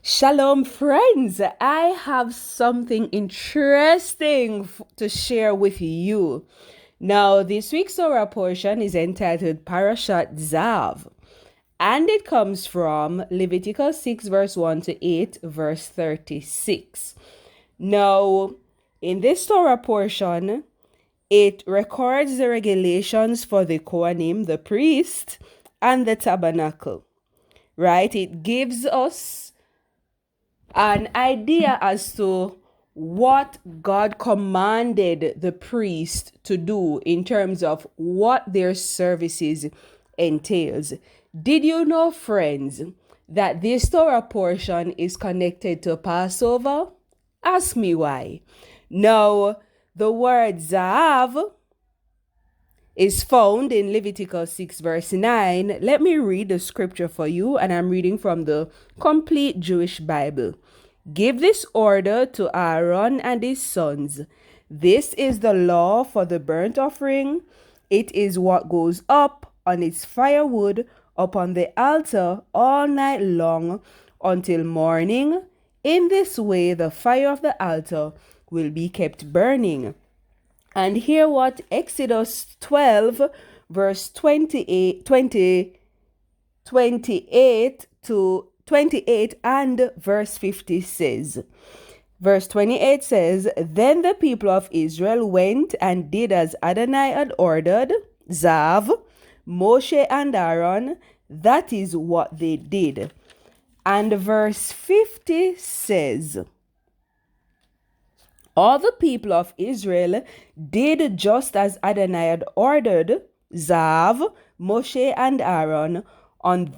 Shalom, friends. I have something interesting to share with you. Now, this week's Torah portion is entitled Parashat Tzav, and it comes from Leviticus 6, verse 1 to 8, verse 36. Now, in this Torah portion, it records the regulations for the Kohanim, the priest, and the tabernacle, right? It gives us an idea as to what God commanded the priest to do in terms of what their services entails. Did you know, friends, that this Torah portion is connected to Passover? Ask me why. Now, the word Zav is found in Leviticus 6 verse 9. Let me read the scripture for you, and I'm reading from the Complete Jewish Bible. Give this order to Aaron and his sons. This is the law for the burnt offering. It is what goes up on its firewood upon the altar all night long until morning. In this way, the fire of the altar will be kept burning. And hear what Exodus 12, verse 28 and verse 50 says. Verse 28 says, Then the people of Israel went and did as Adonai had ordered, Zav, Moshe and Aaron. That is what they did. And verse 50 says, all the people of Israel did just as Adonai had ordered, Zav, Moshe, and Aaron. On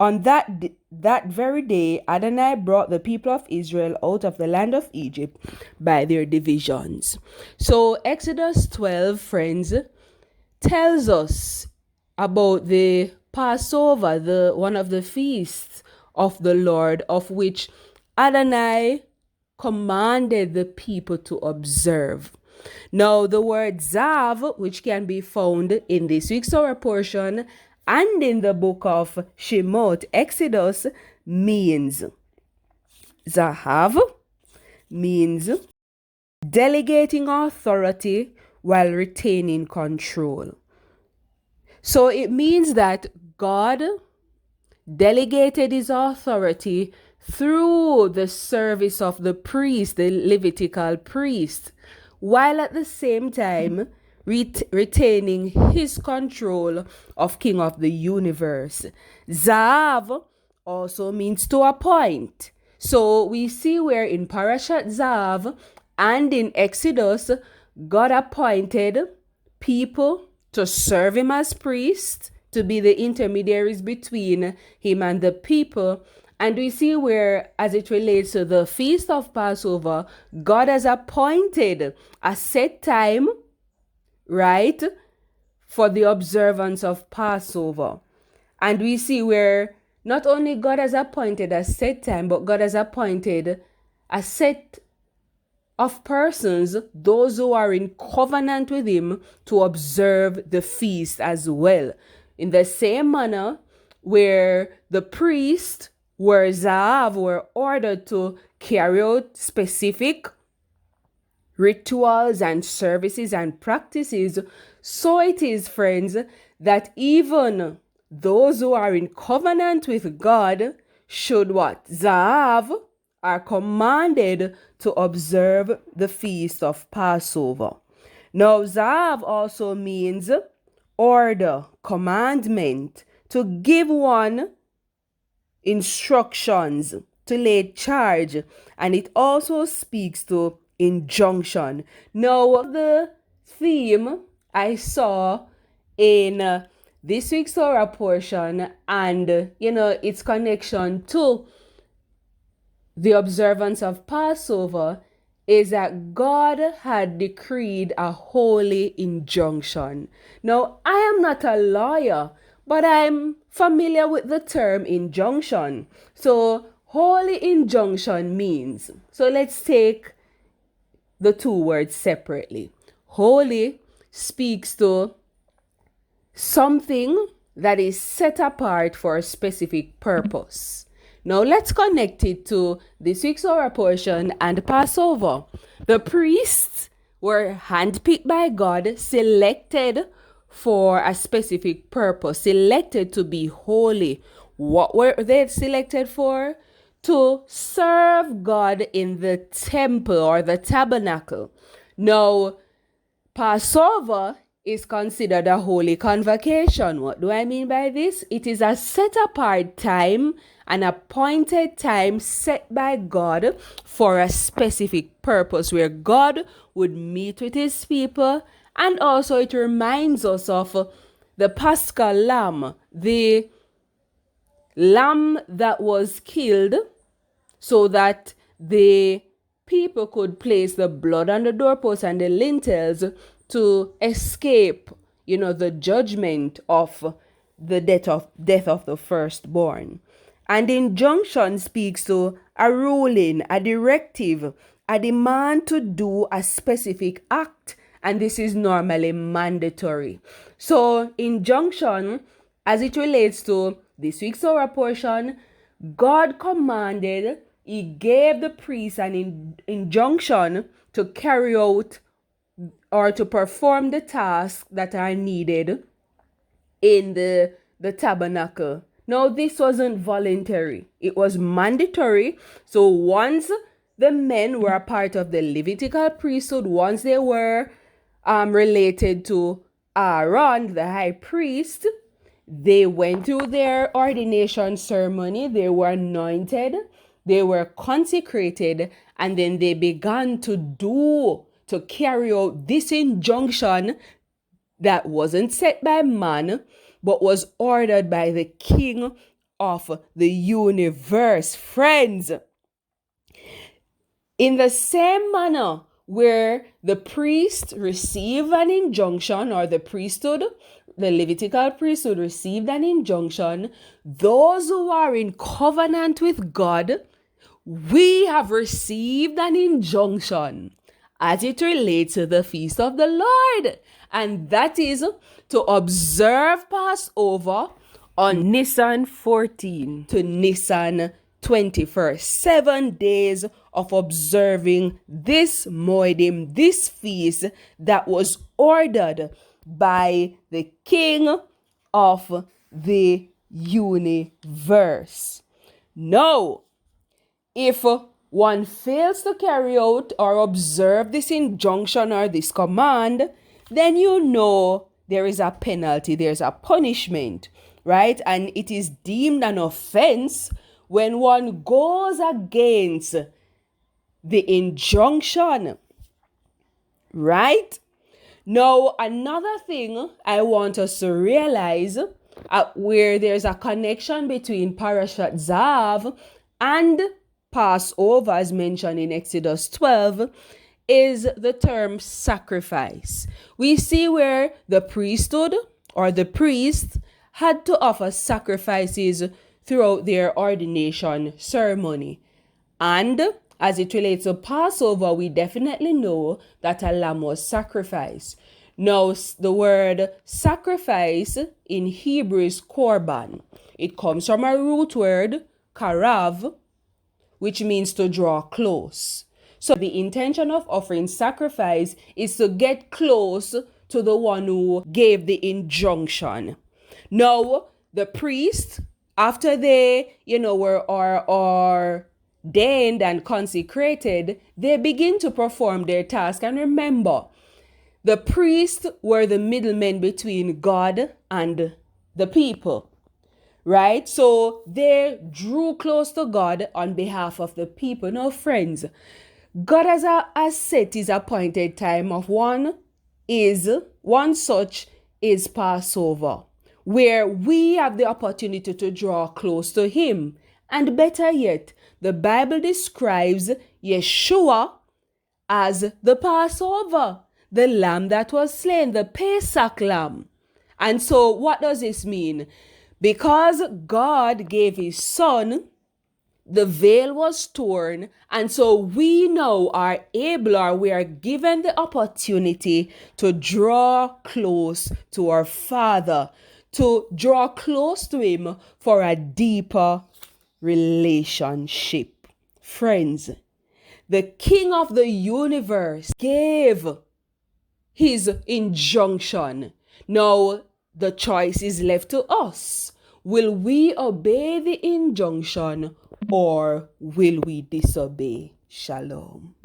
that very day, Adonai brought the people of Israel out of the land of Egypt by their divisions. So Exodus 12, friends, tells us about the Passover, one of the feasts of the Lord, of which Adonai commanded the people to observe. Now, the word Zav, which can be found in this week's Torah portion and in the book of Shemot, Exodus, means Zahav means delegating authority while retaining control. So it means that God delegated his authority through the service of the priest, the Levitical priest, while at the same time retaining his control of King of the universe. Zav also means to appoint. So we see where in Parashat Tzav and in Exodus, God appointed people to serve him as priests, to be the intermediaries between him and the people. And we see where, as it relates to the feast of Passover, God has appointed a set time, right, for the observance of Passover. And we see where not only God has appointed a set time, but God has appointed a set of persons, those who are in covenant with him, to observe the feast as well. In the same manner where the priest were ordered to carry out specific rituals and services and practices, so it is, friends, that even those who are in covenant with God should what? Zav, are commanded to observe the feast of Passover. Now, Zav also means order, commandment, to give one instructions, to lay charge, and it also speaks to injunction. Now, the theme I saw in this week's Torah portion and its connection to the observance of Passover is that God had decreed a holy injunction. Now, I am not a lawyer, but I'm familiar with the term injunction. So, holy injunction means, so let's take the two words separately. Holy speaks to something that is set apart for a specific purpose. Now let's connect it to the 6 hour portion and Passover. The priests were handpicked by God, selected for a specific purpose, selected to be holy. What were they selected for? To serve God in the temple or the tabernacle. Now, Passover is considered a holy convocation. What do I mean by this? It is a set apart time, an appointed time set by God for a specific purpose where God would meet with his people, and also it reminds us of the Paschal lamb, the lamb that was killed so that the people could place the blood on the doorposts and the lintels to escape, the judgment of the death of the firstborn. And injunction speaks to a ruling, a directive, a demand to do a specific act, and this is normally mandatory. So injunction, as it relates to this week's hour portion, God commanded, he gave the priest an injunction to carry out or to perform the tasks that are needed in the tabernacle. Now, this wasn't voluntary. It was mandatory. So once the men were a part of the Levitical priesthood, once they were related to Aaron, the high priest, they went through their ordination ceremony. They were anointed. They were consecrated. And then they began to carry out this injunction that wasn't set by man, but was ordered by the King of the universe. Friends, in the same manner where the priest received an injunction, or the priesthood, the Levitical priesthood received an injunction, those who are in covenant with God, we have received an injunction as it relates to the feast of the Lord. And that is to observe Passover on Nisan 14 to Nisan 21st. 7 days of observing this moedim, this feast that was ordered by the King of the universe. Now, if one fails to carry out or observe this injunction or this command, then there is a penalty, there's a punishment, right? And it is deemed an offense when one goes against the injunction, right? Now, another thing I want us to realize, where there's a connection between Parashat Tzav and Passover, as mentioned in Exodus 12, is the term sacrifice. We see where the priesthood or the priest had to offer sacrifices throughout their ordination ceremony. And as it relates to Passover, we definitely know that a lamb was sacrificed. Now, the word sacrifice in Hebrew is korban. It comes from a root word, karav, which means to draw close. So the intention of offering sacrifice is to get close to the one who gave the injunction. Now, the priest, after they, were ordained and consecrated, they begin to perform their task. And remember, the priests were the middlemen between God and the people, right? So they drew close to God on behalf of the people. Now, friends, God has set his appointed time of one such is Passover, where we have the opportunity to draw close to him. And better yet, the Bible describes Yeshua as the Passover, the lamb that was slain, the Pesach lamb. And so what does this mean? Because God gave his son, the veil was torn, and so we now are able, or we are given the opportunity to draw close to our Father, to draw close to him for a deeper relationship. Friends, the King of the universe gave his injunction. Now the choice is left to us. Will we obey the injunction or will we disobey? Shalom.